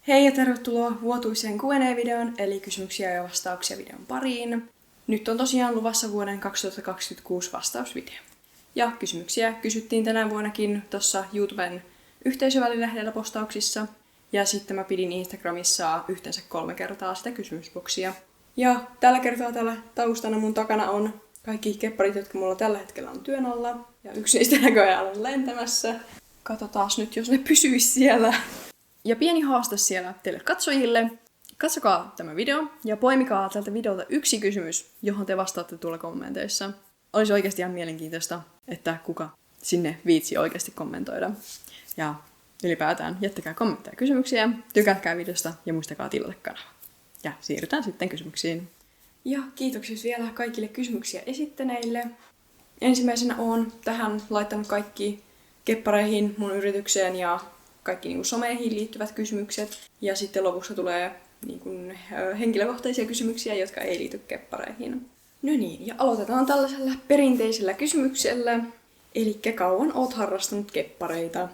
Hei ja tervetuloa vuotuiseen Q&A-videon, eli kysymyksiä ja vastauksia videon pariin. Nyt on tosiaan luvassa vuoden 2026 vastausvideo. Ja kysymyksiä kysyttiin tänä vuonnakin tuossa YouTuben yhteisövälilehdellä postauksissa. Ja sitten mä pidin Instagramissa yhteensä 3 kertaa sitä kysymysboksia. Ja tällä kertaa täällä taustana mun takana on kaikki kepparit, jotka mulla tällä hetkellä on työn alla. Ja yksi niistä näköjään on lentämässä. Katsotaan nyt, jos ne pysyis siellä. Ja pieni haaste siellä teille katsojille. Katsokaa tämä video ja poimikaa tältä videolta yksi kysymys, johon te vastaatte tuolla kommenteissa. Olisi oikeasti ihan mielenkiintoista, että kuka sinne viitsi oikeasti kommentoida. Ja ylipäätään jättäkää kommentteja ja kysymyksiä, tykätkää videosta ja muistakaa tilata kanava. Ja siirrytään sitten kysymyksiin. Ja kiitoksia vielä kaikille kysymyksiä esittäneille. Ensimmäisenä olen tähän laittanut kaikki keppareihin, mun yritykseen ja kaikki niin kuin someihin liittyvät kysymykset. Ja sitten lopussa tulee niin kuin henkilökohtaisia kysymyksiä, jotka ei liity keppareihin. No niin, ja aloitetaan tällaisella perinteisellä kysymyksellä. Eli kauan oot harrastanut keppareita?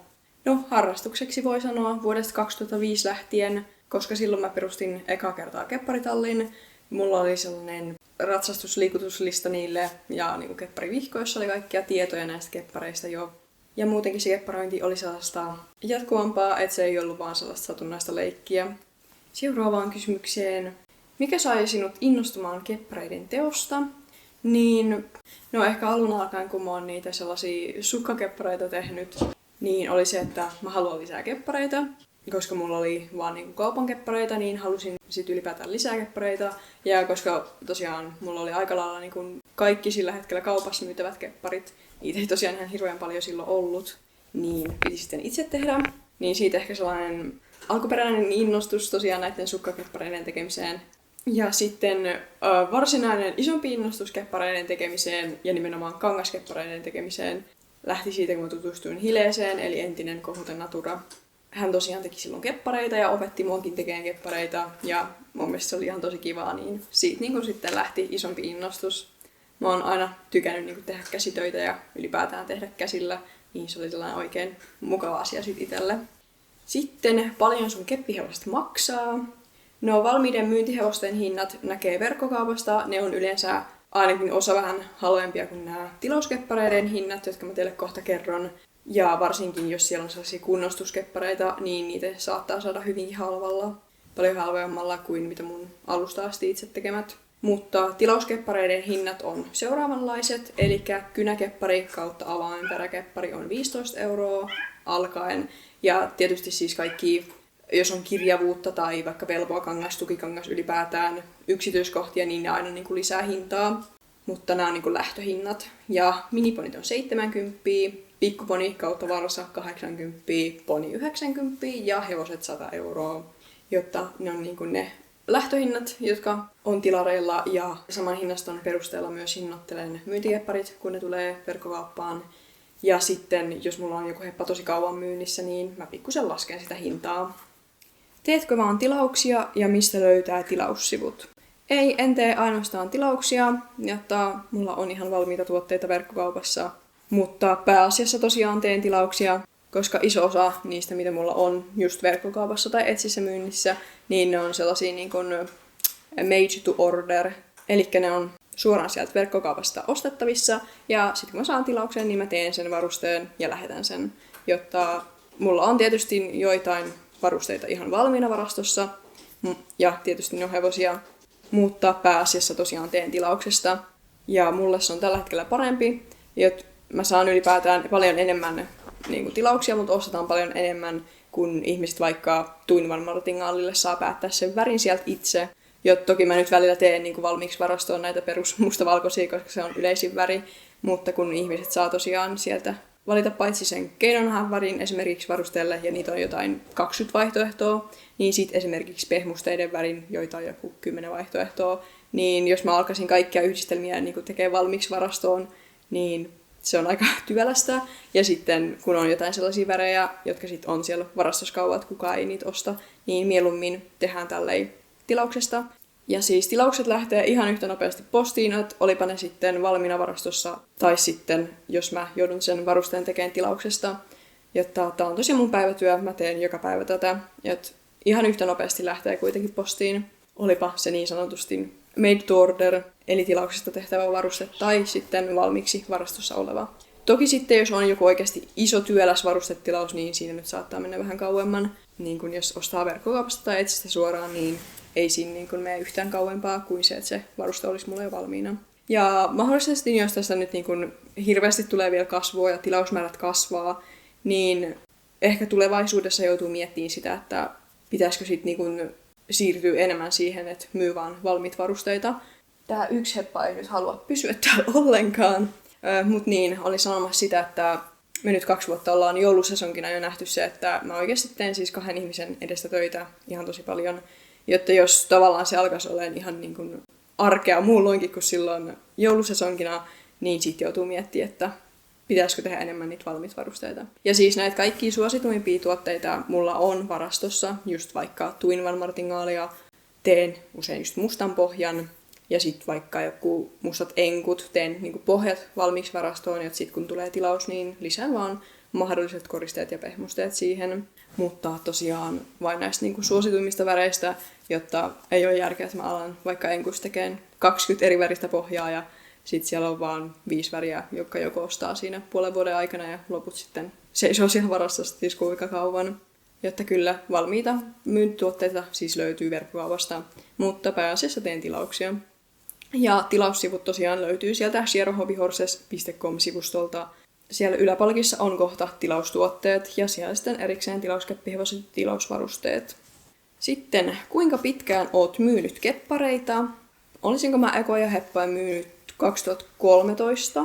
No, harrastukseksi voi sanoa vuodesta 2005 lähtien, koska silloin mä perustin ekaa kertaa kepparitallin. Mulla oli sellainen ratsastusliikutuslista niille ja niin kuin kepparivihkoissa oli kaikkia tietoja näistä keppareista jo. Ja muutenkin se kepparointi oli sellaista jatkuvampaa, että se ei ollut vaan sellaista satunnaista leikkiä. Seuraavaan kysymykseen. Mikä sai sinut innostumaan keppareiden teosta? Niin, no ehkä alun alkaen, kun mä oon niitä sellaisia sukkakeppareita tehnyt, niin oli se, että mä haluan lisää keppareita. Koska mulla oli vaan niinku kaupan keppareita, niin halusin sit ylipäätään lisää keppareita. Ja koska tosiaan mulla oli aika lailla niinku kaikki sillä hetkellä kaupassa myytävät kepparit, niitä ei tosiaan ihan hirveän paljon silloin ollut, niin piti sitten itse tehdä. Niin siitä ehkä sellainen alkuperäinen innostus tosiaan näiden sukkakeppareiden tekemiseen. Ja sitten varsinainen isompi innostus keppareiden tekemiseen ja nimenomaan kangaskeppareiden tekemiseen lähti siitä, kun mä tutustuin Hileeseen, eli entinen Kohuten Natura. Hän tosiaan teki silloin keppareita ja opetti muakin tekemään keppareita ja mun mielestä se oli ihan tosi kivaa, niin siitä niin sitten lähti isompi innostus. Mä oon aina tykännyt niin tehdä käsitöitä ja ylipäätään tehdä käsillä, niin se oli sellainen oikein mukava asia sit itselle. Sitten paljon sun keppihevoset maksaa. No, valmiiden myyntihevosten hinnat näkee verkkokaupasta. Ne on yleensä ainakin osa vähän halvempia kuin nämä tilauskeppareiden hinnat, jotka mä teille kohta kerron. Ja varsinkin jos siellä on sellaisia kunnostuskeppareita, niin niitä saattaa saada hyvinkin halvalla. Paljon halvemmalla kuin mitä mun alusta asti itse tekemät. Mutta tilauskeppareiden hinnat on seuraavanlaiset, eli kynäkeppari kautta avainperäkeppari on 15 € alkaen. Ja tietysti siis kaikki, jos on kirjavuutta tai vaikka velvoakangas, tukikangas ylipäätään yksityiskohtia, niin ne aina niin kuin lisää hintaa. Mutta nämä on niin kuin lähtöhinnat. Ja miniponit on 70, pikkuponi kautta varsa 80, poni 90 ja hevoset 100 €. Jotta ne on niin kuin ne lähtöhinnat, jotka on tilareilla, ja saman hinnaston perusteella myös hinnoittelen myyntikepparit, kun ne tulee verkkokauppaan. Ja sitten, jos mulla on joku heppa tosi kauan myynnissä, niin mä pikkusen lasken sitä hintaa. Teetkö vaan tilauksia ja mistä löytää tilaussivut? Ei, en tee ainoastaan tilauksia, jotta mulla on ihan valmiita tuotteita verkkokaupassa. Mutta pääasiassa tosiaan teen tilauksia, koska iso osa niistä, mitä mulla on just verkkokaupassa tai Etsissä myynnissä, niin ne on sellaisia niin kuin made to order. Eli ne on suoraan sieltä verkkokaupasta ostettavissa. Ja sitten kun mä saan tilauksen, niin mä teen sen varusteen ja lähetän sen. Jotta mulla on tietysti joitain varusteita ihan valmiina varastossa. Ja tietysti ne on hevosia. Mutta pääasiassa tosiaan teen tilauksesta. Ja mulle se on tällä hetkellä parempi. Mä saan ylipäätään paljon enemmän niin kuin tilauksia, mutta ostetaan paljon enemmän, kun ihmiset vaikka Tuinvan Martingaalille saa päättää sen värin sieltä itse. Jo toki mä nyt välillä teen niin kuin valmiiksi varastoon näitä perus mustavalkoisia, koska se on yleisin väri. Mutta kun ihmiset saa tosiaan sieltä valita paitsi sen keinonhan värin esimerkiksi varusteelle, ja niitä on jotain 20 vaihtoehtoa, niin sitten esimerkiksi pehmusteiden värin, joita on joku 10 vaihtoehtoa. Niin jos mä alkaisin kaikkia yhdistelmiä niin tekee valmiiksi varastoon, niin se on aika työlästä. Ja sitten kun on jotain sellaisia värejä, jotka sitten on siellä varastossa kauan, että kukaan ei niitä osta, niin mieluummin tehdään tälleen tilauksesta. Ja siis tilaukset lähtee ihan yhtä nopeasti postiin, että olipa ne sitten valmiina varastossa, tai sitten jos mä joudun sen varusteen tekemään tilauksesta. Jotta tää on tosi mun päivätyö, mä teen joka päivä tätä. ihan yhtä nopeasti lähtee kuitenkin postiin. Olipa se niin sanotusti made to order, eli tilauksesta tehtävä varuste, tai sitten valmiiksi varastossa oleva. Toki sitten, jos on joku oikeasti iso työläs varustetilaus, niin siinä nyt saattaa mennä vähän kauemman. Niin kun jos ostaa verkkokaupasta tai etsistä suoraan, niin ei siinä niin kun mene yhtään kauempaa kuin se, että se varuste olisi mulle jo valmiina. Ja mahdollisesti, jos tässä nyt niin kun hirveästi tulee vielä kasvua ja tilausmäärät kasvaa, niin ehkä tulevaisuudessa joutuu miettimään sitä, että pitäisikö sitten niin kun siirtyä enemmän siihen, että myy vaan valmiit varusteita. Tää yksi heppa ei nyt halua pysyä täällä ollenkaan. Mutta niin, olin sanomassa sitä, että me nyt 2 vuotta ollaan joulusesonkina jo nähty se, että mä oikeasti teen siis 2 ihmisen edestä töitä ihan tosi paljon. Jotta jos tavallaan se alkaisi olemaan ihan niin kuin arkea muulloinkin kuin silloin joulusesonkina, niin sitten joutuu miettimään, että pitäisikö tehdä enemmän niitä valmiita varusteita. Ja siis näitä kaikkia suosituimpia tuotteita mulla on varastossa, just vaikka Twin Martingaalia, teen usein just mustan pohjan, ja sitten vaikka joku mustat enkut, teen niinku pohjat valmiiksi varastoon, ja sitten kun tulee tilaus, niin lisään vaan mahdolliset koristeet ja pehmusteet siihen. Mutta tosiaan vain näistä niinku suosituimmista väreistä, jotta ei ole järkeä, että mä alan vaikka enkusta tekemään 20 eri väristä pohjaa, ja sitten siellä on vaan 5 väriä, jotka joko ostaa siinä puolen vuoden aikana, ja loput sitten seisoo siellä varastossa siis kuinka kauan. Jotta kyllä valmiita myyntituotteita siis löytyy verkkokaupasta, mutta pääasiassa teen tilauksia. Ja tilaussivut tosiaan löytyy sieltä sierrohobbyhorses.com-sivustolta. Siellä yläpalkissa on kohta tilaustuotteet ja siellä sitten erikseen tilauskeppihevoset ja tilausvarusteet. Sitten, kuinka pitkään oot myynyt keppareita? Olisinko mä ekoja heppoja myynyt 2013?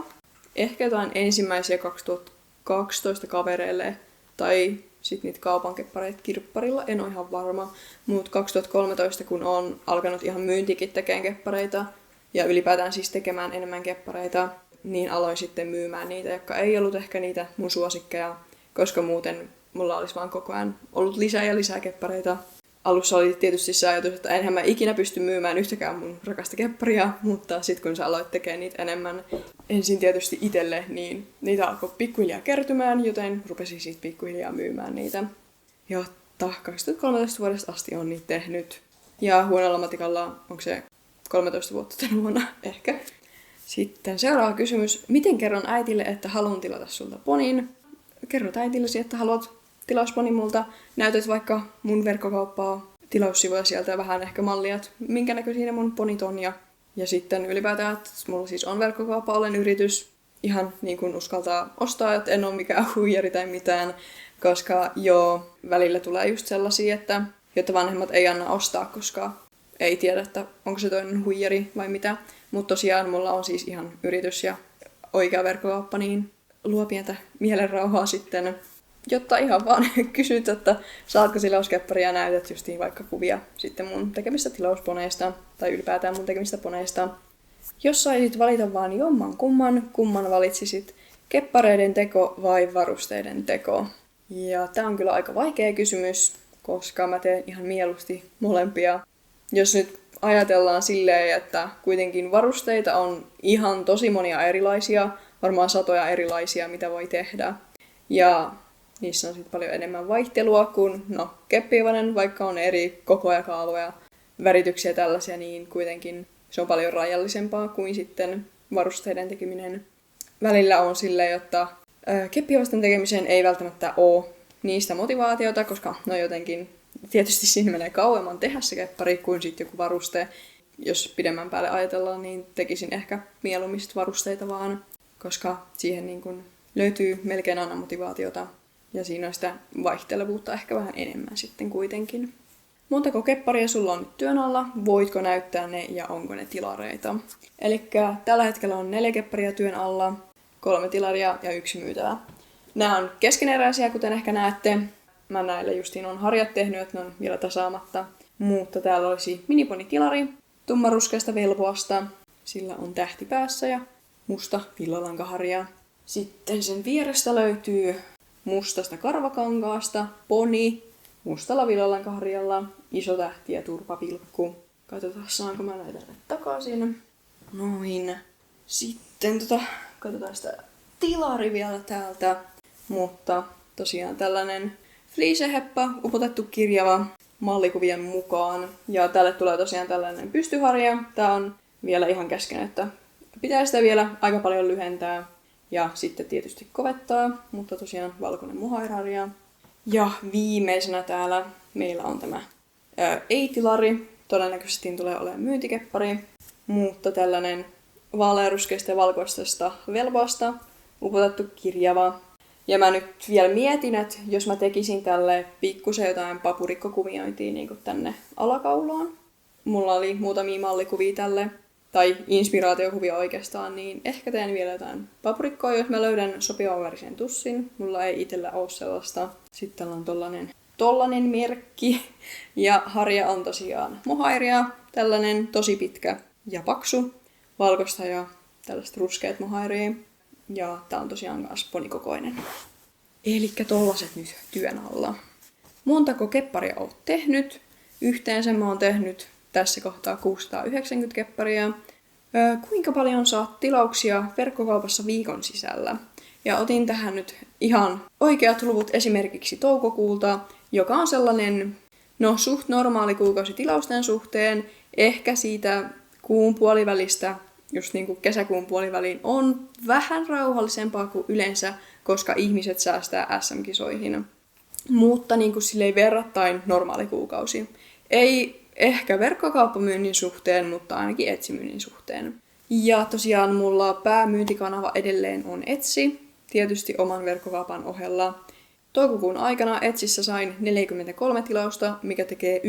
Ehkä jotain ensimmäisiä 2012 kavereille tai sitten niitä kaupan keppareita kirpparilla, en ole ihan varma. Mutta 2013, kun on alkanut ihan myyntikin tekemään keppareita, ja ylipäätään siis tekemään enemmän keppareita, niin aloin sitten myymään niitä, jotka ei ollut ehkä niitä mun suosikkeja, koska muuten mulla olisi vaan koko ajan ollut lisää ja lisää keppareita. Alussa oli tietysti se ajatus, että enhän mä ikinä pysty myymään yhtäkään mun rakasta kepparia, mutta sitten kun sä aloit tekemään niitä enemmän, ensin tietysti itselle, niin niitä alkoi pikkuhiljaa kertymään, joten rupesin siitä pikkuhiljaa myymään niitä. Jotta 2013 vuodesta asti on niitä tehnyt. Ja huonolla matikalla, onko se 13 vuotta tänä vuonna ehkä. Sitten seuraava kysymys. Miten kerron äitille, että haluan tilata sulta ponin? Kerrot äitillesi, että haluat tilausponin multa. Näytät vaikka mun verkkokauppaa, tilaussivuja sieltä vähän ehkä mallia, että minkä näköisiä mun ponit on. Ja sitten ylipäätään, että mulla siis on verkkokauppa, olen yritys. Ihan niin kuin uskaltaa ostaa, että en ole mikään huijari tai mitään. Koska välillä tulee just sellaisia, että vanhemmat ei anna ostaa, koska ei tiedä, että onko se toinen huijari vai mitä. Mutta tosiaan mulla on siis ihan yritys ja oikea verkkokauppa, niin luo pientä mielenrauhaa sitten. Jotta ihan vaan kysyt, että saatko tilauskepparia ja näytät justiin vaikka kuvia sitten mun tekemistä tilausponeista tai ylipäätään mun tekemistä poneista. Jos saisit valita vaan kumman valitsisit? Keppareiden teko vai varusteiden teko? Ja tää on kyllä aika vaikea kysymys, koska mä teen ihan mieluusti molempia. Jos nyt ajatellaan silleen, että kuitenkin varusteita on ihan tosi monia erilaisia, varmaan satoja erilaisia, mitä voi tehdä. Ja niissä on sitten paljon enemmän vaihtelua kuin keppihevonen, vaikka on eri kokoja, kaavoja, värityksiä tällaisia, niin kuitenkin se on paljon rajallisempaa kuin sitten varusteiden tekeminen. Välillä on silleen, että keppihevosten tekemiseen ei välttämättä ole niistä motivaatiota, koska jotenkin tietysti siinä menee kauemman tehdä se keppari kuin sitten joku varuste. Jos pidemmän päälle ajatellaan, niin tekisin ehkä mieluummin varusteita vaan, koska siihen niin kun löytyy melkein aina motivaatiota. Ja siinä on sitä vaihtelevuutta ehkä vähän enemmän sitten kuitenkin. Montako kepparia sulla on nyt työn alla? Voitko näyttää ne ja onko ne tilareita? Elikkä tällä hetkellä on 4 kepparia työn alla, 3 tilaria ja 1 myytävä. Nämä on keskeneräisiä, kuten ehkä näette. Mä näille justiin on harjat tehnyt, että ne on vielä tasaamatta. Mutta täällä olisi miniponitilari tummaruskeasta velvoasta. Sillä on tähti päässä ja musta villalankaharja. Sitten sen vierestä löytyy mustasta karvakankaasta poni mustalla villalankaharjalla, iso tähti ja turpapilkku. Katsotaan, saanko mä näitä takaisin. Noin. Sitten katsotaan sitä tilari vielä täältä. Mutta tosiaan tällainen fliiseheppa, upotettu kirjava. mallikuvien mukaan. Ja tälle tulee tosiaan tällainen pystyharja. Tää on vielä ihan kesken, että pitää sitä vielä aika paljon lyhentää. Ja sitten tietysti kovettaa, mutta tosiaan valkoinen muhairharja. Ja viimeisenä täällä meillä on tämä ei-tilari. Todennäköisesti tulee olemaan myyntikeppari, mutta tällainen vaalearuskeista ja valkoisesta velvoasta upotettu kirjava. Ja mä nyt vielä mietin, että jos mä tekisin tälle pikkusen jotain papurikkokuviointia niin kuin tänne alakaulaan. Mulla oli muutamia mallikuvia tälle, tai inspiraatiokuvia oikeastaan, niin ehkä teen vielä jotain papurikkoa, jos mä löydän sopivan värisen tussin. Mulla ei itsellä ole sellaista. Sitten täällä on tollanen merkki. Ja harja on tosiaan mohairia, tällainen tosi pitkä ja paksu, valkoista ja tällaiset ruskeat mohairia. Ja tää on tosiaan myös ponikokoinen. Elikkä tollaset nyt työn alla. Montako kepparia oot tehnyt? Yhteensä mä oon tehnyt tässä kohtaa 690 kepparia. Kuinka paljon saat tilauksia verkkokaupassa viikon sisällä? Ja otin tähän nyt ihan oikeat luvut esimerkiksi toukokuulta, joka on sellainen suht normaali kuukausi tilausten suhteen. Ehkä siitä kuun puolivälistä, just niin kuin kesäkuun puoliväliin, on vähän rauhallisempaa kuin yleensä, koska ihmiset säästää SM-kisoihin. Mutta niin kuin silleen verrattain normaali kuukausi. Ei ehkä verkkokauppamyynnin suhteen, mutta ainakin Etsy-myynnin suhteen. Ja tosiaan mulla päämyyntikanava edelleen on Etsy, tietysti oman verkkokaupan ohella. Toukokuun aikana Etsyssä sain 43 tilausta, mikä tekee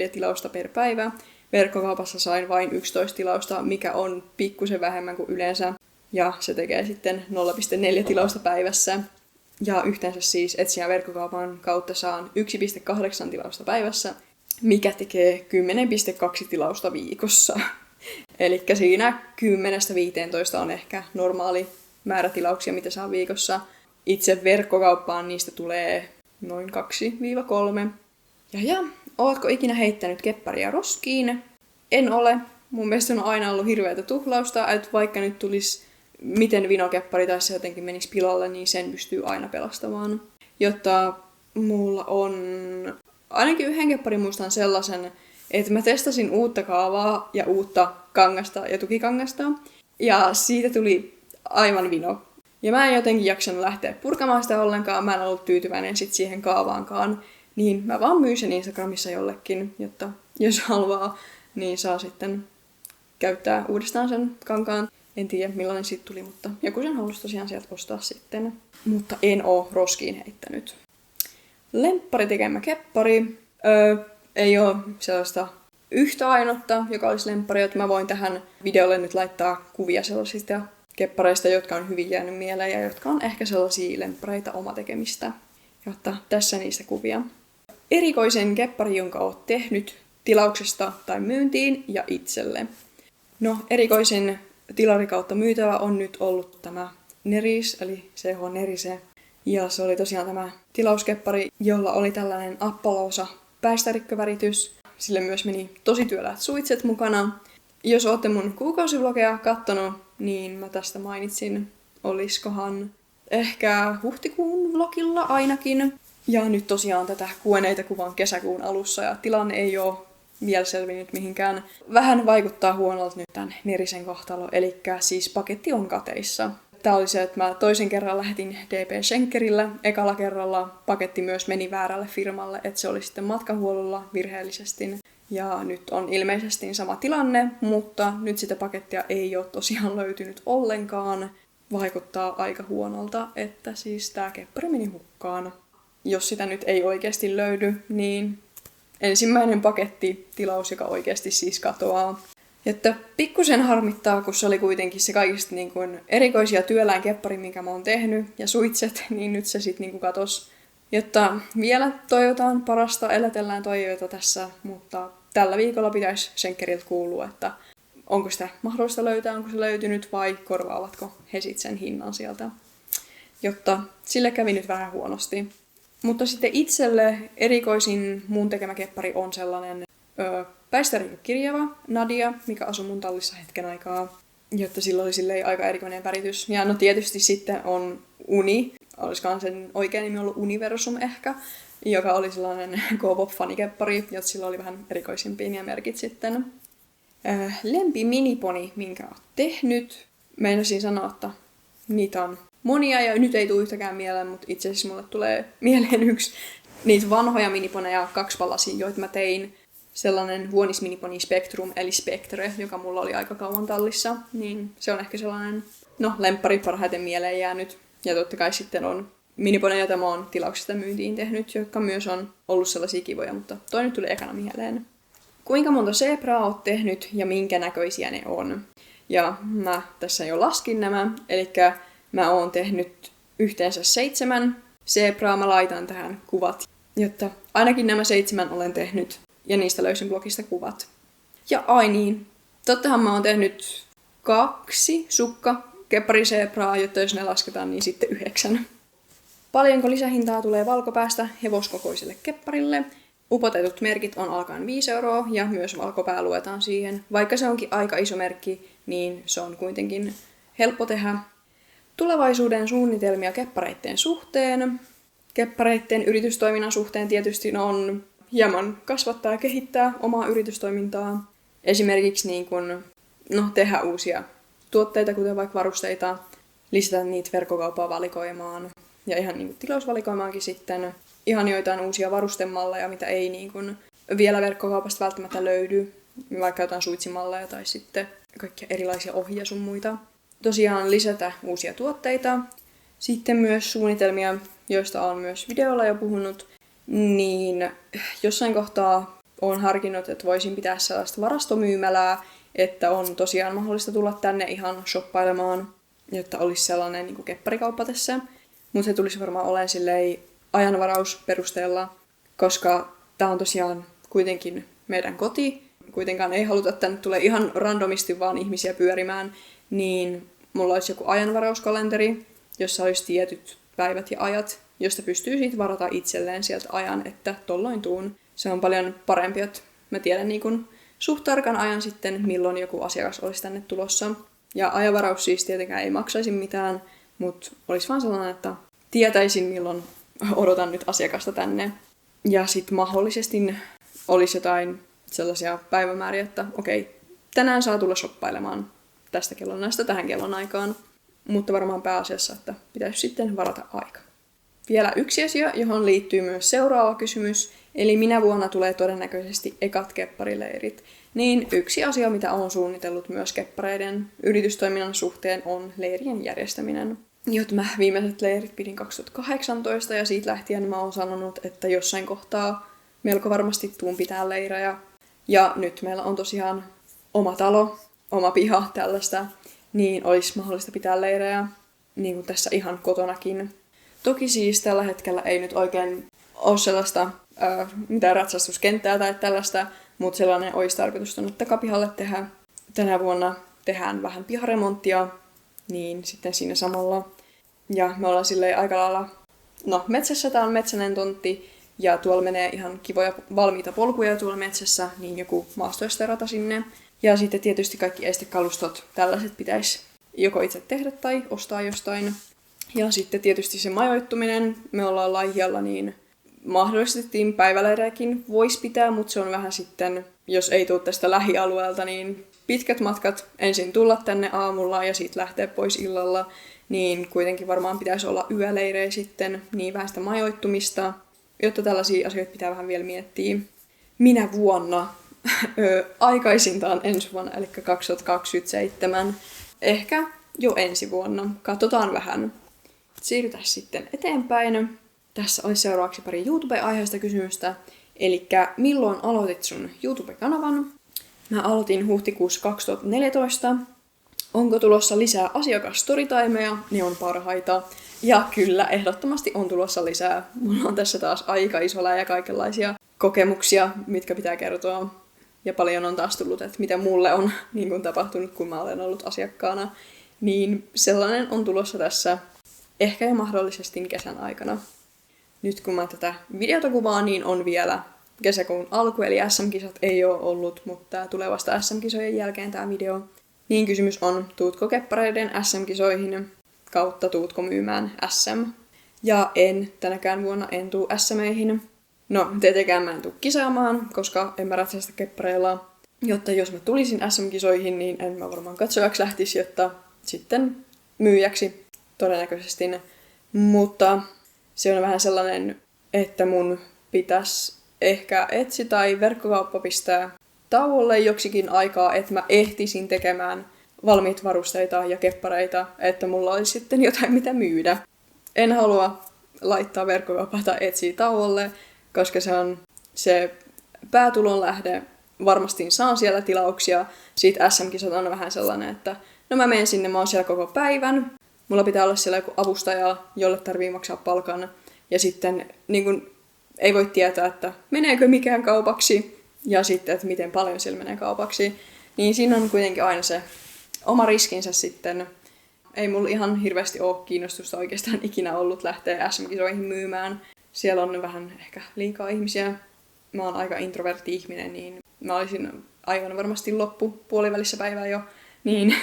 1,4 tilausta per päivä. Verkkokaupassa sain vain 11 tilausta, mikä on pikkusen vähemmän kuin yleensä. Ja se tekee sitten 0,4 tilausta päivässä. Ja yhteensä siis Etsyn ja verkkokaupan kautta saan 1,8 tilausta päivässä, mikä tekee 10,2 tilausta viikossa. Eli siinä 10-15 on ehkä normaali määrä tilauksia, mitä saa viikossa. Itse verkkokauppaan niistä tulee noin 2-3. Ja, ootko ikinä heittänyt kepparia roskiin? En ole. Mun mielestä on aina ollut hirveätä tuhlausta, että vaikka nyt tulisi miten vinokeppari tai se jotenkin menisi pilalle, niin sen pystyy aina pelastamaan. Jotta mulla on ainakin yhden kepparin muistan sellaisen, että mä testasin uutta kaavaa ja uutta kangasta ja tukikangasta. Ja siitä tuli aivan vino. Ja mä en jotenkin jaksanut lähteä purkamaan sitä ollenkaan. Mä en ollut tyytyväinen sit siihen kaavaankaan. Niin mä vaan myin sen Instagramissa jollekin, jotta jos haluaa, niin saa sitten käyttää uudestaan sen kankaan. En tiedä millainen siitä tuli, mutta joku sen halusi tosiaan sieltä ostaa sitten. Mutta en oo roskiin heittänyt. Lemppari tekemä keppari. Ei oo sellaista yhtä ainutta, joka olisi lemppari, että mä voin tähän videolle nyt laittaa kuvia sellaisista keppareista, jotka on hyvin jäänyt mieleen ja jotka on ehkä sellaisia lemppareita omatekemistä. Jotta tässä niistä kuvia. Erikoisen keppari, jonka oot tehnyt tilauksesta tai myyntiin ja itselle. No, erikoisen tilari kautta myytävä on nyt ollut tämä Neris, eli CH Nerise. Ja se oli tosiaan tämä tilauskeppari, jolla oli tällainen appaloosa päästärikköväritys. Sille myös meni tosi työläät suitset mukana. Jos ootte mun kuukausivlogeja kattonut, niin mä tästä mainitsin, oliskohan ehkä huhtikuun vlogilla ainakin. Ja nyt tosiaan tätä Q&A:tä kuvaan kesäkuun alussa ja tilanne ei ole vielä selvinnyt mihinkään. Vähän vaikuttaa huonolta nyt tämän Nerisen kohtalo, eli siis paketti on kateissa. Tää oli se, että mä toisen kerran lähetin DP Schenkerillä. Ekalla kerralla paketti myös meni väärälle firmalle, että se oli sitten matkahuollolla virheellisesti. Ja nyt on ilmeisesti sama tilanne, mutta nyt sitä pakettia ei ole tosiaan löytynyt ollenkaan. Vaikuttaa aika huonolta, että siis tää keppari meni hukkaan. Jos sitä nyt ei oikeasti löydy, niin ensimmäinen pakettitilaus, joka oikeasti siis katoaa. Että pikkusen harmittaa, kun se oli kuitenkin se kaikista niin kuin erikoisia työläinkeppari, minkä mä oon tehnyt, ja suitset, niin nyt se sitten niin katos. Jotta vielä toivotaan parasta, elätellään toiveita tässä, mutta tällä viikolla pitäisi Schenkeriltä kuulua, että onko sitä mahdollista löytää, onko se löytynyt vai korvaavatko he sitten sen hinnan sieltä. Jotta sille kävi nyt vähän huonosti. Mutta itselle erikoisin mun tekemä keppari on sellainen päistärikkökirjava Nadia, mikä asui mun tallissa hetken aikaa. Jotta sillä oli silleen aika erikoinen väritys. Ja no tietysti sitten on Uni, olisikohan sen oikea nimi ollut Universum ehkä. joka oli sellainen K-pop-fanikeppari, jotta sillä oli vähän erikoisimpia merkit sitten. Lempi miniponi, minkä oot tehnyt. Meinasin sanoa, että niitä on monia ja nyt ei tule yhtäkään mieleen, mutta itse asiassa mulle tulee mieleen yksi niitä vanhoja miniponeja, 2 palasia, joita mä tein. Sellainen huonisminiponi Spectrum, eli Spectre, joka mulla oli aika kauan tallissa. Niin se on ehkä sellainen, lemppari parhaiten mieleen jäänyt. Ja totta kai sitten on miniponeja, joita mä oon tilauksesta myyntiin tehnyt, jotka myös on ollut sellaisia kivoja, mutta toi nyt tuli ekana mieleen. Kuinka monta zebraa oot tehnyt ja minkä näköisiä ne on? Ja mä tässä jo laskin nämä, eli mä oon tehnyt yhteensä 7 zebraa, mä laitan tähän kuvat, jotta ainakin nämä 7 olen tehnyt, ja niistä löysin blogista kuvat. Ja ai niin, tottahan mä oon tehnyt 2 keppari-zebraa, jotta jos ne lasketaan, niin sitten 9. Paljonko lisähintaa tulee valkopäästä hevoskokoiselle kepparille? Upotetut merkit on alkaen 5 euroa ja myös valkopää luetaan siihen. Vaikka se onkin aika iso merkki, niin se on kuitenkin helppo tehdä. Tulevaisuuden suunnitelmia keppareitten suhteen. Keppareitten yritystoiminnan suhteen tietysti on hieman kasvattaa ja kehittää omaa yritystoimintaa. Esimerkiksi tehdä uusia tuotteita, kuten vaikka varusteita, lisätä niitä verkkokauppaa valikoimaan ja ihan tilausvalikoimaankin sitten. Ihan joitain uusia varustemalleja, mitä ei vielä verkkokaupasta välttämättä löydy, vaikka jotain suitsimalleja tai sitten kaikkia erilaisia ohjia sun muita. Tosiaan lisätä uusia tuotteita. Sitten myös suunnitelmia, joista olen myös videolla jo puhunut, niin jossain kohtaa olen harkinnut, että voisin pitää sellaista varastomyymälää, että on tosiaan mahdollista tulla tänne ihan shoppailemaan, jotta olisi sellainen kepparikauppa tässä. Mutta se tulisi varmaan olemaan silleen ajanvarausperusteella, koska tämä on tosiaan kuitenkin meidän koti. Kuitenkaan ei haluta, että tänne tulee ihan randomisti vaan ihmisiä pyörimään, niin mulla olisi joku ajanvarauskalenteri, jossa olisi tietyt päivät ja ajat, josta pystyy siitä varata itselleen sieltä ajan, että tolloin tuun. Se on paljon parempi, että mä tiedän suht tarkan ajan sitten, milloin joku asiakas olisi tänne tulossa. Ja ajanvaraus siis tietenkään ei maksaisi mitään, mutta olisi vaan sellainen, että tietäisin, milloin odotan nyt asiakasta tänne. Ja sitten mahdollisesti olisi jotain sellaisia päivämääriä, että okei, tänään saa tulla shoppailemaan tästä kellonajasta tähän kellonaikaan. Mutta varmaan pääasiassa, että pitäisi sitten varata aika. Vielä yksi asia, johon liittyy myös seuraava kysymys, eli minä vuonna tulee todennäköisesti ekat kepparileirit. Niin yksi asia, mitä olen suunnitellut myös keppareiden yritystoiminnan suhteen, on leirien järjestäminen. Jot mä viimeiset leirit pidin 2018 ja siitä lähtien mä oon sanonut, että jossain kohtaa melko varmasti tuun pitää leirejä. Ja nyt meillä on tosiaan oma talo, oma piha tällaista, niin olisi mahdollista pitää leirejä, niin kuin tässä ihan kotonakin. Toki siis tällä hetkellä ei nyt oikein ole sellaista mitään ratsastuskenttää tai tällaista, mutta sellainen olisi tarkoitus tuonne takapihalle tehdä. Tänä vuonna tehdään vähän piharemonttia, niin sitten siinä samalla. Ja me ollaan silleen aika lailla, metsässä tää on metsäinen tontti, ja tuolla menee ihan kivoja valmiita polkuja tuolla metsässä, niin joku maastoesterata sinne. Ja sitten tietysti kaikki estekalustot, tällaiset pitäisi joko itse tehdä tai ostaa jostain. Ja sitten tietysti se majoittuminen, me ollaan Laihialla, niin mahdollistettiin päiväleirejäkin voisi pitää, mutta se on vähän sitten, jos ei tule tästä lähialueelta, niin pitkät matkat ensin tulla tänne aamulla ja sitten lähteä pois illalla, niin kuitenkin varmaan pitäisi olla yöleirejä sitten, niin vähän sitä majoittumista, jotta tällaisia asioita pitää vähän vielä miettiä. Minä vuonna, aikaisintaan ensi vuonna, eli 2027, ehkä jo ensi vuonna, katsotaan vähän. Siirrytään sitten eteenpäin. Tässä olisi seuraavaksi pari YouTube-aiheesta kysymystä. Eli milloin aloitit sun YouTube-kanavan? Mä aloitin huhtikuussa 2014. Onko tulossa lisää asiakasstorytimeja? Ne on parhaita. Ja kyllä, ehdottomasti on tulossa lisää. Mulla on tässä taas aika iso läjä kaikenlaisia kokemuksia, mitkä pitää kertoa. Ja paljon on taas tullut, että mitä mulle on tapahtunut, kun mä olen ollut asiakkaana. Niin sellainen on tulossa tässä ehkä jo mahdollisesti kesän aikana. Nyt kun mä tätä videota kuvaan, niin on vielä kesäkuun alku, eli SM-kisat ei ole ollut, mutta tää tulee vasta SM-kisojen jälkeen tää video. Niin kysymys on, tuutko keppareiden SM-kisoihin kautta tuutko myymään SM? Ja tänäkään vuonna en tuu SM:ihin. No, tietenkään mä en tule kisaamaan, koska en mä ratsaista keppareilla. Jotta jos mä tulisin SM-kisoihin, niin en mä varmaan katsojaksi lähtisi, jotta sitten myyjäksi todennäköisesti. Mutta se on vähän sellainen, että mun pitäisi ehkä etsi tai verkkokauppa pistää tauolle joksikin aikaa, että mä ehtisin tekemään valmiit varusteita ja keppareita, että mulla olisi sitten jotain mitä myydä. En halua laittaa verkkokauppaa tai etsiä tauolle, koska se on se päätulon lähde. Varmasti saan siellä tilauksia. Siitä SM-kisat on vähän sellainen, että no mä menen sinne, mä oon siellä koko päivän. Mulla pitää olla siellä joku avustaja, jolle tarvii maksaa palkan. Ja sitten niin kun, ei voi tietää, että meneekö mikään kaupaksi. Ja sitten, että miten paljon siellä menee kaupaksi. Niin siinä on kuitenkin aina se oma riskinsä sitten. Ei mulla ihan hirveästi ole kiinnostusta oikeastaan ikinä ollut lähteä SM-kisoihin myymään. Siellä on vähän ehkä liikaa ihmisiä. Mä oon aika introvertti ihminen, niin mä olisin aivan varmasti puolivälissä päivää jo. Niin,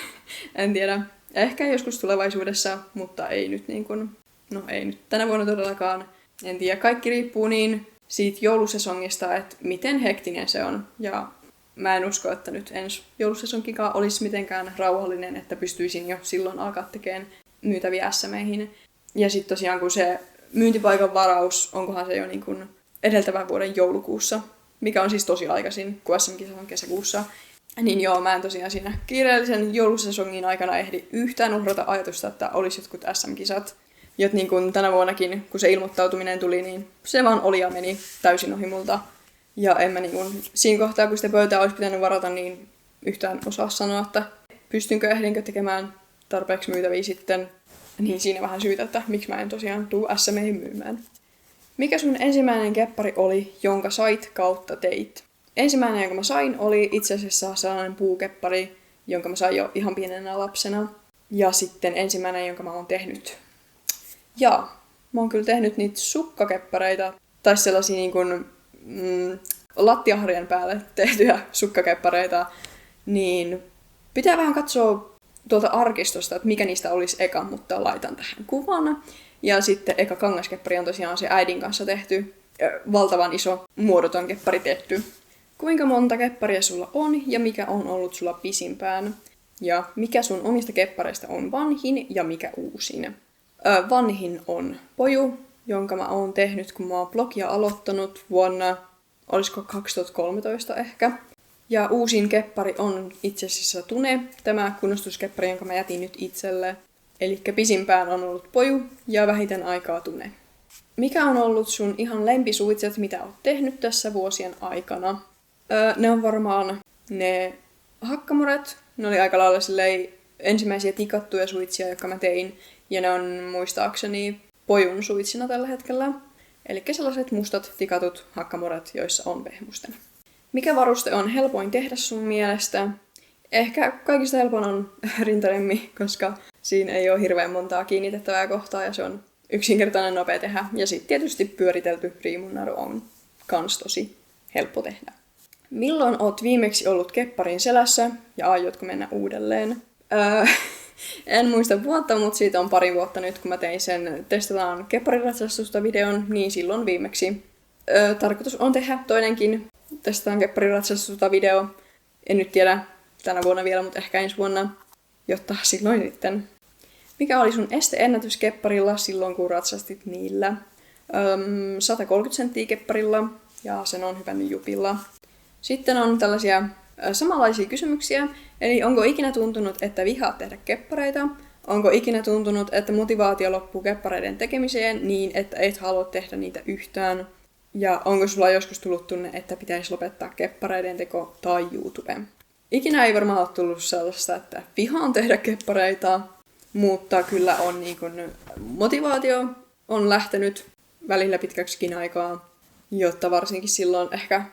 en tiedä. Ehkä joskus tulevaisuudessa, mutta ei nyt niin kuin, no ei nyt tänä vuonna todellakaan. En tiedä, kaikki riippuu niin siitä joulusesongista, että miten hektinen se on. Ja mä en usko, että nyt ensi joulusesonkikaan olisi mitenkään rauhallinen, että pystyisin jo silloin alkaa tekemään myytäviä SM:ihin. Ja sitten tosiaan kun se myyntipaikan varaus, onkohan se jo niin kuin edeltävän vuoden joulukuussa, mikä on siis tosi aikaisin, kun SM-kisat on kesäkuussa. Niin joo, mä en tosiaan siinä kiireellisen joulusesongin aikana ehdi yhtään uhrata ajatusta, että olisi jotkut SM-kisat. Jot niin kuin tänä vuonnakin, kun se ilmoittautuminen tuli, niin se vaan oli ja meni täysin ohi multa. Ja en mä niin kuin, siinä kohtaa, kun sitä pöytää olisi pitänyt varata, niin yhtään osaa sanoa, että ehdinkö tekemään tarpeeksi myytäviä sitten. Niin siinä vähän syytä, että miksi mä en tosiaan tuu SM:ihin myymään. Mikä sun ensimmäinen keppari oli, jonka sait kautta teit? Ensimmäinen, jonka mä sain, oli itse asiassa sellainen puukeppari, jonka mä sain jo ihan pienenä lapsena. Ja sitten ensimmäinen, jonka mä oon tehnyt. Ja mä oon kyllä tehnyt niitä sukkakeppareita, tai sellaisia niin kuin, lattiaharjan päälle tehtyjä sukkakeppareita. Niin pitää vähän katsoa tuolta arkistosta, että mikä niistä olisi eka, mutta laitan tähän kuvana. Ja sitten eka kangaskeppari on tosiaan se äidin kanssa tehty, valtavan iso muodoton keppari tehty. Kuinka monta kepparia sulla on ja mikä on ollut sulla pisimpään? Ja mikä sun omista keppareista on vanhin ja mikä uusin? Vanhin on poju, jonka mä oon tehnyt, kun mä oon blogia aloittanut vuonna, olisiko 2013 ehkä. Ja uusin keppari on itse asiassa Tune, tämä kunnostuskeppari, jonka mä jätin nyt itselle. Eli pisimpään on ollut poju ja vähiten aikaa Tune. Mikä on ollut sun ihan lempisuitset, mitä oot tehnyt tässä vuosien aikana? Ne on varmaan ne hakkamuret. Ne oli aika lailla ensimmäisiä tikattuja suitsia, jotka mä tein. Ja ne on muistaakseni pojun suitsina tällä hetkellä. Eli sellaiset mustat tikatut hakkamuret, joissa on pehmuste. Mikä varuste on helpoin tehdä sun mielestä? Ehkä kaikista helpoin on rintaremmi, koska siinä ei ole hirveän montaa kiinnitettävää kohtaa ja se on yksinkertainen nopea tehdä. Ja sitten tietysti pyöritelty riimunnaru on kans tosi helppo tehdä. Milloin oot viimeksi ollut kepparin selässä ja aiotko mennä uudelleen? En muista vuotta, mutta siitä on pari vuotta nyt, kun mä tein sen testataan keppariratsastusta videon, niin silloin viimeksi. Tarkoitus on tehdä toinenkin testataan keppariratsastusta video. En nyt tiedä tänä vuonna vielä, mutta ehkä ensi vuonna, jotta silloin sitten. Mikä oli sun esteennätys kepparilla silloin, kun ratsastit niillä? 130 senttiä kepparilla ja sen on hypännyt jupilla. Sitten on tällaisia samanlaisia kysymyksiä. Eli onko ikinä tuntunut, että vihaat tehdä keppareita? Onko ikinä tuntunut, että motivaatio loppuu keppareiden tekemiseen niin, että et halua tehdä niitä yhtään? Ja onko sulla joskus tullut tunne, että pitäisi lopettaa keppareiden teko tai YouTube? Ikinä ei varmaan ole tullut sellaista, että vihaan tehdä keppareita, mutta kyllä on niin kun, motivaatio on lähtenyt välillä pitkäksikin aikaa, jotta varsinkin silloin ehkä,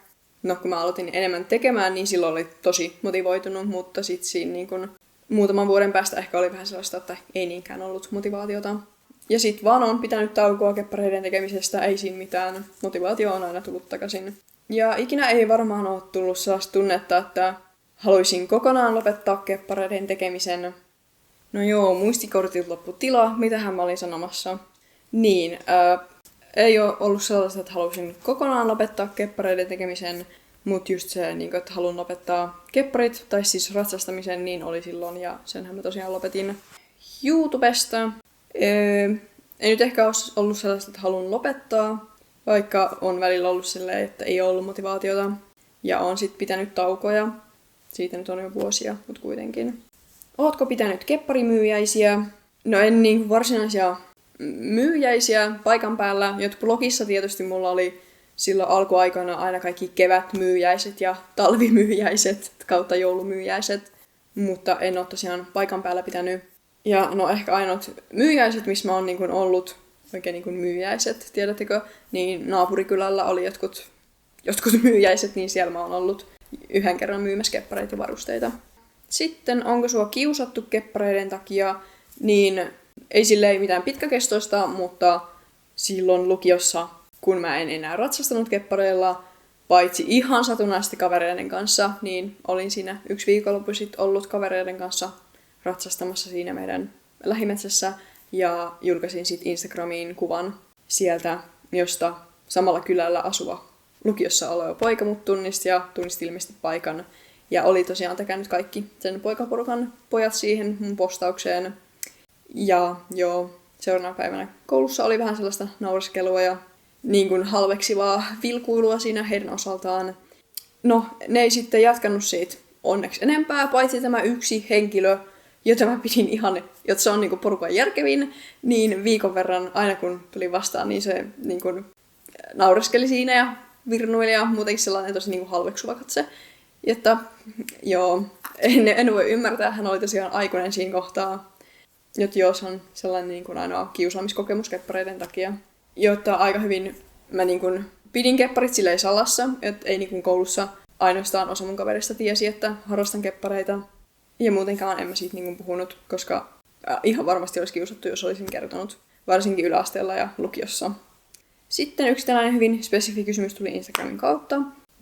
no kun mä aloitin enemmän tekemään, niin silloin oli tosi motivoitunut, mutta sitten siinä niin kun, muutaman vuoden päästä ehkä oli vähän sellaista, että ei niinkään ollut motivaatiota. Ja sit vaan on pitänyt taukoa keppareiden tekemisestä, ei siinä mitään. Motivaatio on aina tullut takaisin. Ja ikinä ei varmaan ole tullut sellaista tunnetta, että haluaisin kokonaan lopettaa keppareiden tekemisen. No joo, muistikortit loppu tila. Mitähän mä olin sanomassa? Niin, ei ole ollut sellaista, että halusin kokonaan lopettaa keppareiden tekemisen, mutta just se, niin että haluan lopettaa kepparit, tai siis ratsastamisen, niin oli silloin, ja senhän mä tosiaan lopetin YouTubesta. Ei nyt ehkä ole ollut sellaista, että haluan lopettaa, vaikka on välillä ollut silleen, että ei ole ollut motivaatiota, ja on sit pitänyt taukoja. Siitä nyt on jo vuosia, mutta kuitenkin. Ootko pitänyt kepparimyyjäisiä? No en niin varsinaisia myyjäisiä paikan päällä. Jotkut blogissa tietysti mulla oli silloin alkuaikoina aina kaikki kevätmyyjäiset ja talvimyyjäiset kautta joulumyyjäiset. Mutta en ole tosiaan paikan päällä pitänyt. Ja no ehkä ainoat myyjäiset, missä mä oon niin kuin ollut, oikein niin kuin myyjäiset, tiedättekö, niin naapurikylällä oli jotkut myyjäiset, niin siellä mä oon ollut yhden kerran myymässä keppareita ja varusteita. Sitten, onko sua kiusattu keppareiden takia? Niin ei silleen mitään pitkäkestoista, mutta silloin lukiossa, kun mä en enää ratsastanut keppareilla, paitsi ihan satunnaisesti kavereiden kanssa, niin olin siinä yksi viikonloppu sitten ollut kavereiden kanssa ratsastamassa siinä meidän lähimetsässä ja julkaisin sitten Instagramiin kuvan sieltä, josta samalla kylällä asuva lukiossa oleva poika mut tunnisti ja tunnisti ilmeisesti paikan. Ja oli tosiaan tekännyt kaikki sen poikaporukan pojat siihen mun postaukseen. Ja joo, seuraavana päivänä koulussa oli vähän sellaista naureskelua ja niin kuin halveksivaa vilkuilua siinä heidän osaltaan. No, ne ei sitten jatkanut siitä onneksi enempää, paitsi tämä yksi henkilö, jota mä pidin ihan, jotta se on niin kuin porukan järkevin, niin viikon verran aina kun tuli vastaan, niin se niin kuin naureskeli siinä ja virnuili ja muutenkin sellainen tosi niin kuin halveksuva katse. Jotta joo, en voi ymmärtää, hän oli tosiaan aikuinen siinä kohtaa. Jotta joo, se on sellainen niin kuin ainoa kiusaamiskokemus keppareiden takia. Jotta aika hyvin mä niin kuin pidin kepparit silleen salassa, että ei niin kuin koulussa ainoastaan osa mun kaverista tiesi, että harrastan keppareita. Ja muutenkaan en mä siitä niin kuin puhunut, koska ihan varmasti olisi kiusattu, jos olisin kertonut, varsinkin yläasteella ja lukiossa. Sitten yksi tällainen hyvin spesifi kysymys tuli Instagramin kautta.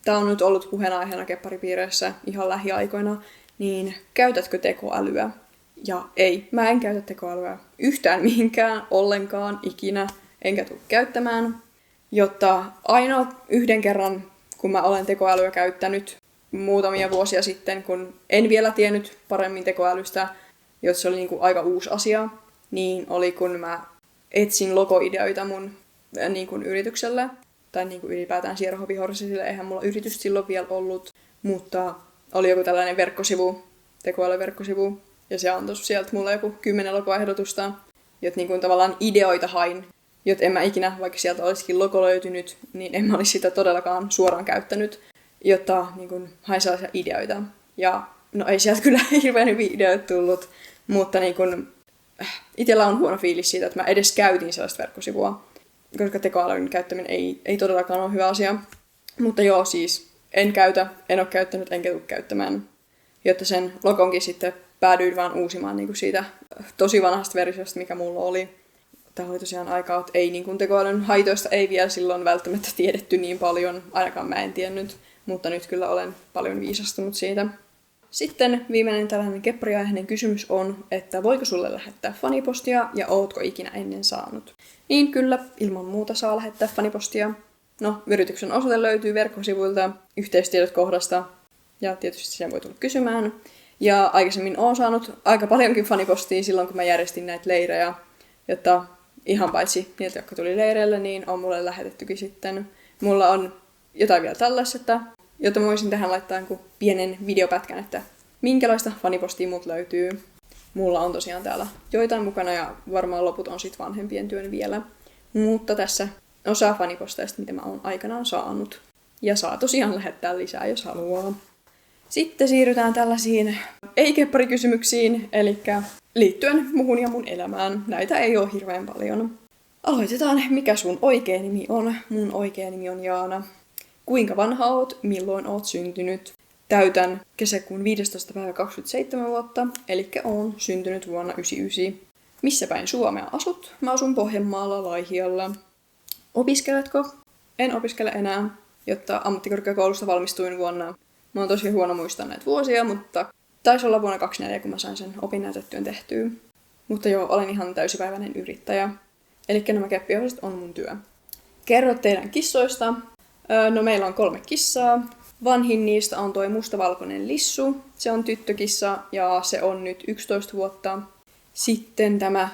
Tämä on nyt ollut puheenaiheena kepparipiireissä ihan lähiaikoina, niin käytätkö tekoälyä? Ja ei, mä en käytä tekoälyä yhtään mihinkään, ollenkaan, ikinä, enkä tule käyttämään. Jotta ainoa yhden kerran, kun mä olen tekoälyä käyttänyt muutamia vuosia sitten, kun en vielä tiennyt paremmin tekoälystä, jotta se oli niin kuin aika uusi asia, niin oli kun mä etsin logoideoita mun niin kuin yritykselle, tai niin kuin ylipäätään Sierra Hobby Horsesille, eihän mulla yritys silloin vielä ollut, mutta oli joku tällainen verkkosivu, tekoälyverkkosivu, ja se antoi sieltä mulle joku 10 logoehdotusta, jotta niin kuin tavallaan ideoita hain, jotta en mä ikinä, vaikka sieltä olisikin logo löytynyt, niin en mä olisi sitä todellakaan suoraan käyttänyt, jotta niin kuin hain sellaisia ideoita. Ja no ei sieltä kyllä hirveän hyviä ideoita tullut, mutta niin kuin, itsellä on huono fiilis siitä, että mä edes käytin sellaista verkkosivua, koska tekoälyn käyttäminen ei todellakaan ole hyvä asia. Mutta joo, siis en ole käyttänyt enkä tule käyttämään, jotta sen logonkin sitten päädyin vaan uusimaan niin kuin siitä tosi vanhasta versiosta, mikä mulla oli. Tämä oli tosiaan aikaa, että ei niin kuin tekoälyn haitoista ei vielä silloin välttämättä tiedetty niin paljon, ainakaan mä en tiennyt, mutta nyt kyllä olen paljon viisastunut siitä. Sitten viimeinen tällainen keppariaiheinen kysymys on, että voiko sulle lähettää fanipostia ja ootko ikinä ennen saanut? Niin kyllä, ilman muuta saa lähettää fanipostia. No, yrityksen osoite löytyy verkkosivuilta, yhteystiedot kohdasta ja tietysti sen voi tulla kysymään. Ja aikaisemmin olen saanut aika paljonkin fanipostia silloin, kun mä järjestin näitä leirejä, jotta ihan paitsi niiltä, jotka tuli leireille, niin on mulle lähetettykin sitten. Mulla on jotain vielä tällaista, jotta mä voisin tähän laittaa pienen videopätkän, että minkälaista fanipostia mut löytyy. Mulla on tosiaan täällä joitain mukana ja varmaan loput on sit vanhempien työn vielä. Mutta tässä osa faniposteista, mitä mä oon aikanaan saanut. Ja saa tosiaan lähettää lisää, jos haluaa. Sitten siirrytään tällaisiin ei-kepparikysymyksiin, eli liittyen muhun ja mun elämään. Näitä ei ole hirveän paljon. Aloitetaan, mikä sun oikea nimi on. Mun oikea nimi on Jaana. Kuinka vanha oot? Milloin oot syntynyt? Täytän kesäkuun 15. päivä 27 vuotta, eli oon syntynyt vuonna 1999. Missä päin Suomea asut? Mä asun Pohjanmaalla Laihialla. Opiskeletko? En opiskele enää, jotta ammattikorkeakoulusta valmistuin vuonna. Mä oon tosi huono muistaa näitä vuosia, mutta taisi olla vuonna 2024, kun mä sain sen opinnäytetyön tehtyä. Mutta joo, olen ihan täysipäiväinen yrittäjä. Eli nämä keppiohjelmat on mun työ. Kerro teidän kissoista. No meillä on 3 kissaa. Vanhin niistä on toi mustavalkoinen Lissu. Se on tyttökissa ja se on nyt 11 vuotta. Sitten tämä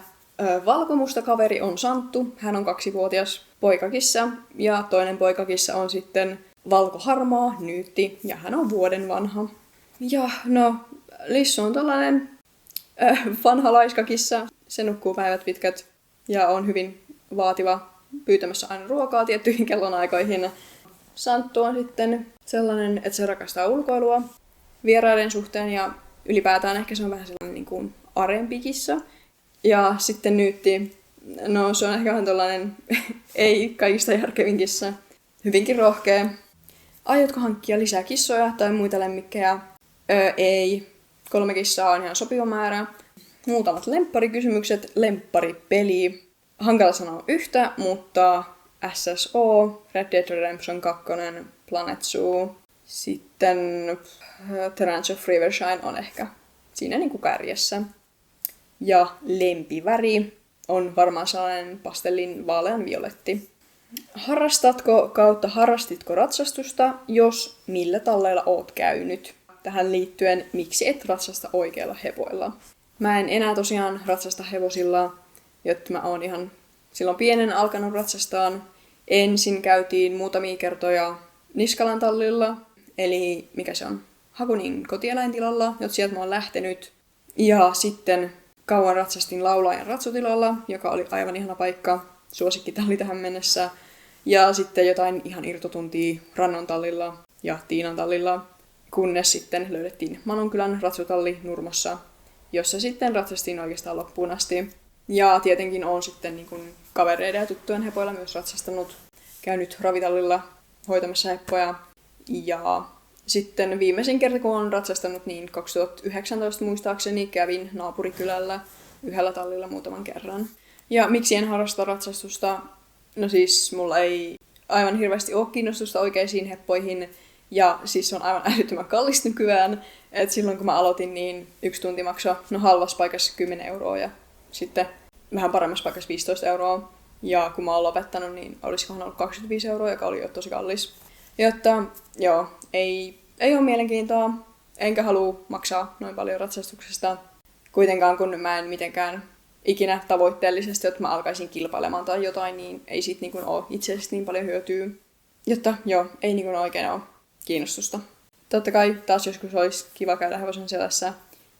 valkomusta kaveri on Santtu. Hän on 2-vuotias poikakissa. Ja toinen poikakissa on sitten valkoharmaa Nyytti ja hän on vuoden vanha. Ja no, Lissu on tällainen vanha laiskakissa. Se nukkuu päivät pitkät ja on hyvin vaativa pyytämässä aina ruokaa tiettyihin kellonaikoihin. Santtu on sitten sellainen, että se rakastaa ulkoilua vieraiden suhteen ja ylipäätään ehkä se on vähän sellainen niin kuin arempi kissa. Ja sitten Nyytti, no se on ehkä vähän tällainen ei kaikista järkevin kissa, hyvinkin rohkea. Aiotko hankkia lisää kissoja tai muita lemmikkejä? Ei. 3 kissaa on ihan sopiva määrä. Muutamat lempparikysymykset. Lempparipeli. Hankala sanoa yhtä, mutta SSO, Red Dead Redemption 2, Planet Zoo. Sitten Terrence of Rivershine on ehkä siinä niin kuin kärjessä. Ja lempiväri on varmaan sellainen pastellin vaalean violetti. Harrastatko kautta harrastitko ratsastusta, jos millä talleilla oot käynyt? Tähän liittyen, miksi et ratsasta oikeilla hevoilla? Mä en enää tosiaan ratsasta hevosilla, jotta mä oon ihan silloin pienen alkanut ratsastaan. Ensin käytiin muutamia kertoja Niskalan tallilla, eli mikä se on, Hakunin kotieläintilalla, jotta sieltä mä oon lähtenyt. Ja sitten kauan ratsastin Laulajan ratsutilalla, joka oli aivan ihana paikka, suosikkitalli tähän mennessä. Ja sitten jotain ihan irtotuntia Rannon tallilla ja Tiinan tallilla, kunnes sitten löydettiin Manonkylän ratsutalli Nurmossa, jossa sitten ratsastin oikeastaan loppuun asti. Ja tietenkin olen sitten niin kuin kavereiden ja tuttujen hepoilla myös ratsastanut, käynyt ravitallilla hoitamassa heppoja. Ja sitten viimeisin kerta, kun olen ratsastanut, niin 2019 muistaakseni kävin naapurikylällä yhdellä tallilla muutaman kerran. Ja miksi en harrasta ratsastusta? No siis mulla ei aivan hirveästi ole kiinnostusta oikeisiin heppoihin. Ja siis se on aivan älyttömän kallis nykyään. Et silloin kun mä aloitin, niin 1 tunti maksoi halvassa paikassa 10 euroa ja sitten vähän paremmassa paikassa 15 euroa. Ja kun mä oon lopettanut, niin olisikohan ollut 25 euroa, joka oli jo tosi kallis. Jotta joo, ei ole mielenkiintoa, enkä halua maksaa noin paljon ratsastuksesta. Kuitenkaan kun mä en mitenkään ikinä tavoitteellisesti, että mä alkaisin kilpailemaan tai jotain, niin ei siitä niin ole itseisesti niin paljon hyötyä. Jotta joo, ei niin oikein ole kiinnostusta. Totta kai taas joskus olisi kiva käydä hevosen selässä,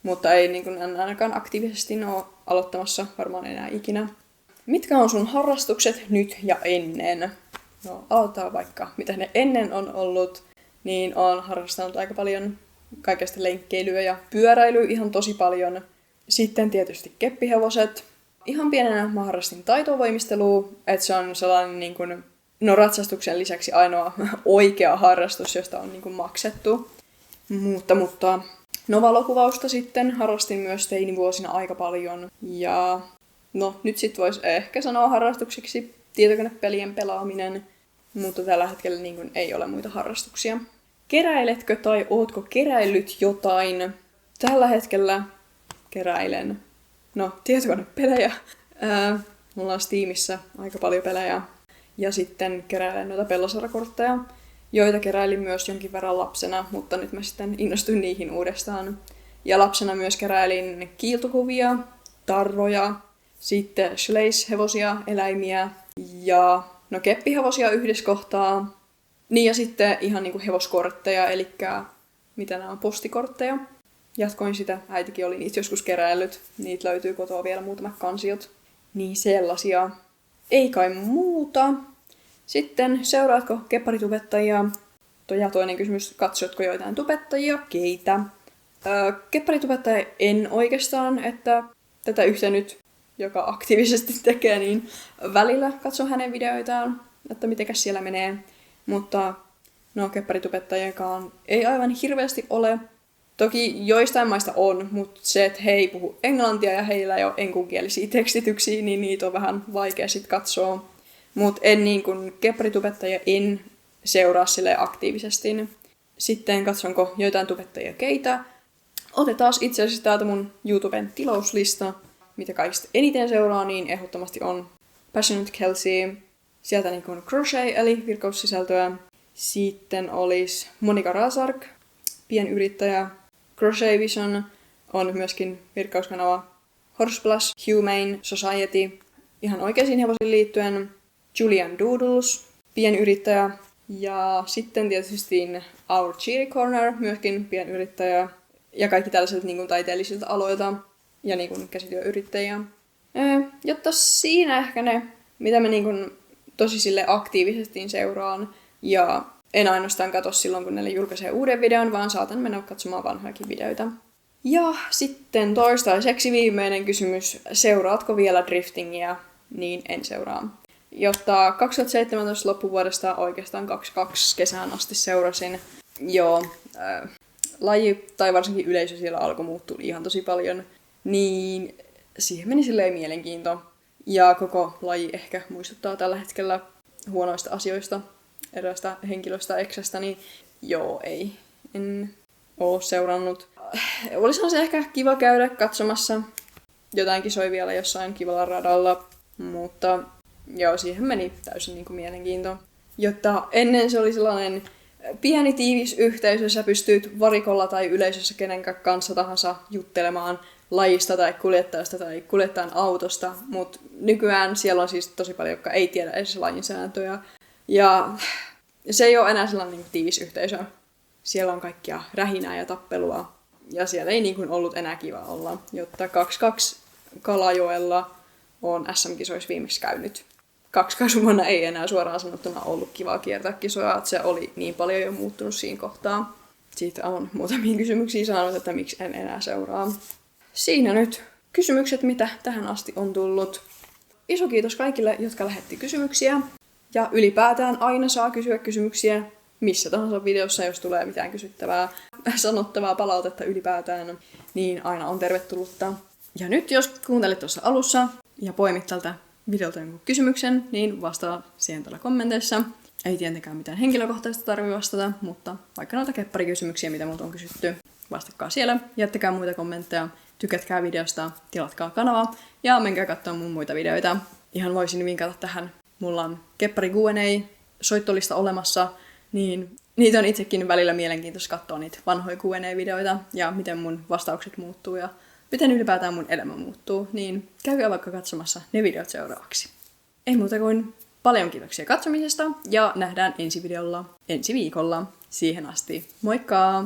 mutta ei niin kuin ainakaan aktiivisesti ole aloittamassa varmaan enää ikinä. Mitkä on sun harrastukset nyt ja ennen? No aloitetaan vaikka, mitä ne ennen on ollut, niin olen harrastanut aika paljon kaikesta lenkkeilyä ja pyöräilyä ihan tosi paljon. Sitten tietysti keppihevoset. Ihan pienenä mä harrastin taitovoimistelua, että se on sellainen niin kuin, no ratsastuksen lisäksi ainoa oikea harrastus, josta on niin kuin maksettu. Mutta no valokuvausta sitten harrastin myös teinivuosina aika paljon. Ja no nyt sit voisi ehkä sanoa harrastuksiksi tietokonepelien pelaaminen, mutta tällä hetkellä niin kuin ei ole muita harrastuksia. Keräiletkö tai ootko keräillyt jotain? Tällä hetkellä keräilen. No, tietokonepelejä. Mulla on Steamissa aika paljon pelejä. Ja sitten keräilen noita Pellosara-kortteja, joita keräilin myös jonkin verran lapsena, mutta nyt mä sitten innostuin niihin uudestaan. Ja lapsena myös keräilin kiiltokuvia, tarroja, sitten Schleis-hevosia, eläimiä ja no keppihevosia yhdessä kohtaa. Niin ja sitten ihan niinku hevoskortteja, eli mitä nämä on, postikortteja. Jatkoin sitä, äitikin oli niitä joskus keräillyt. Niitä löytyy kotoa vielä muutamat kansiot. Niin sellaisia. Ei kai muuta. Sitten seuraatko kepparitubettajia? Ja toinen kysymys, katsotko joitain tubettajia? Keitä? Kepparitubettajia en oikeastaan, että tätä yhtä nyt, joka aktiivisesti tekee, niin välillä katson hänen videoitaan, että mitenkäs siellä menee. Mutta no kepparitubettajienkaan ei aivan hirveästi ole. Toki joistain maista on, mutta se, että he ei puhu englantia ja heillä ei ole enkunkielisiä tekstityksiä, niin niitä on vähän vaikea sit katsoa. Mutta en niin kuin kepparitubettajia en seuraa sille aktiivisesti. Sitten katsonko joitain tubettajia keitä. Otetaan itse asiassa täältä mun YouTuben tilauslista, mitä kaikista eniten seuraa, niin ehdottomasti on Passionate Kelsey, sieltä niin kuin crochet eli virkaussisältöä. Sitten olisi Monika Rasark, pienyrittäjä. Crochet Vision on myöskin virkauskanava. Horseblush Humane Society, ihan oikeisiin hevosiin liittyen. Julian Doodles, pienyrittäjä. Ja sitten tietysti Our Cheery Corner, myöskin pienyrittäjä. Ja kaikki tällaiset niin kuin taiteellisilta aloilta ja niin kuin käsityöyrittäjiä. Jotta siinä ehkä ne, mitä mä niin kuin tosi sille aktiivisesti seuraan. Ja en ainoastaan katso silloin, kun ne julkaisee uuden videon, vaan saatan mennä katsomaan vanhojakin videoita. Ja sitten toistaiseksi viimeinen kysymys. Seuraatko vielä driftingiä? Niin en seuraa. Jotta 2017 loppuvuodesta oikeastaan 22 kesään asti seurasin. Joo, laji tai varsinkin yleisö siellä alkoi muuttua ihan tosi paljon. Niin siihen meni silleen mielenkiinto. Ja koko laji ehkä muistuttaa tällä hetkellä huonoista asioista, eräästä henkilöstä eksästä, niin joo, en oo seurannut. Olisihan se ehkä kiva käydä katsomassa jotain kisoja vielä jossain kivalla radalla, mutta joo, siihen meni täysin niin kuin mielenkiinto. Jotta ennen se oli sellainen pieni tiivis yhteisö, sä pystyt varikolla tai yleisössä kenen kanssa tahansa juttelemaan lajista tai kuljettajasta tai kuljettajan autosta, mutta nykyään siellä on siis tosi paljon, jotka ei tiedä edes lajin sääntöjä. Ja se ei ole enää sellainen niin tiivis yhteisö. Siellä on kaikkia rähinää ja tappelua, ja siellä ei niin kuin ollut enää kiva olla. Jotta 2-2 Kalajoella on SM-kisoissa viimeksi käynyt. 2 vuonna ei enää suoraan sanottuna ollut kivaa kiertää kisoja, että se oli niin paljon jo muuttunut siinä kohtaa. Siitä on muutamia kysymyksiä saanut, että miksi en enää seuraa. Siinä nyt kysymykset, mitä tähän asti on tullut. Iso kiitos kaikille, jotka lähetti kysymyksiä. Ja ylipäätään aina saa kysyä kysymyksiä missä tahansa videossa, jos tulee mitään kysyttävää, sanottavaa palautetta ylipäätään, niin aina on tervetullutta. Ja nyt jos kuuntelit tuossa alussa ja poimit tältä videolta jonkun kysymyksen, niin vastaa siihen tuolla kommenteissa. Ei tietenkään mitään henkilökohtaista tarvitse vastata, mutta vaikka noita kepparikysymyksiä, mitä multa on kysytty, vastatkaa siellä, jättäkää muita kommentteja, tykätkää videosta, tilatkaa kanavaa ja menkää katsomaan mun muita videoita. Ihan voisin vinkata tähän. Mulla on keppari Q&A-soittolista olemassa, niin niitä on itsekin välillä mielenkiintoista katsoa niitä vanhoja Q&A-videoita ja miten mun vastaukset muuttuu ja miten ylipäätään mun elämä muuttuu, niin käykää vaikka katsomassa ne videot seuraavaksi. Ei muuta kuin paljon kiitoksia katsomisesta ja nähdään ensi videolla ensi viikolla. Siihen asti, moikka!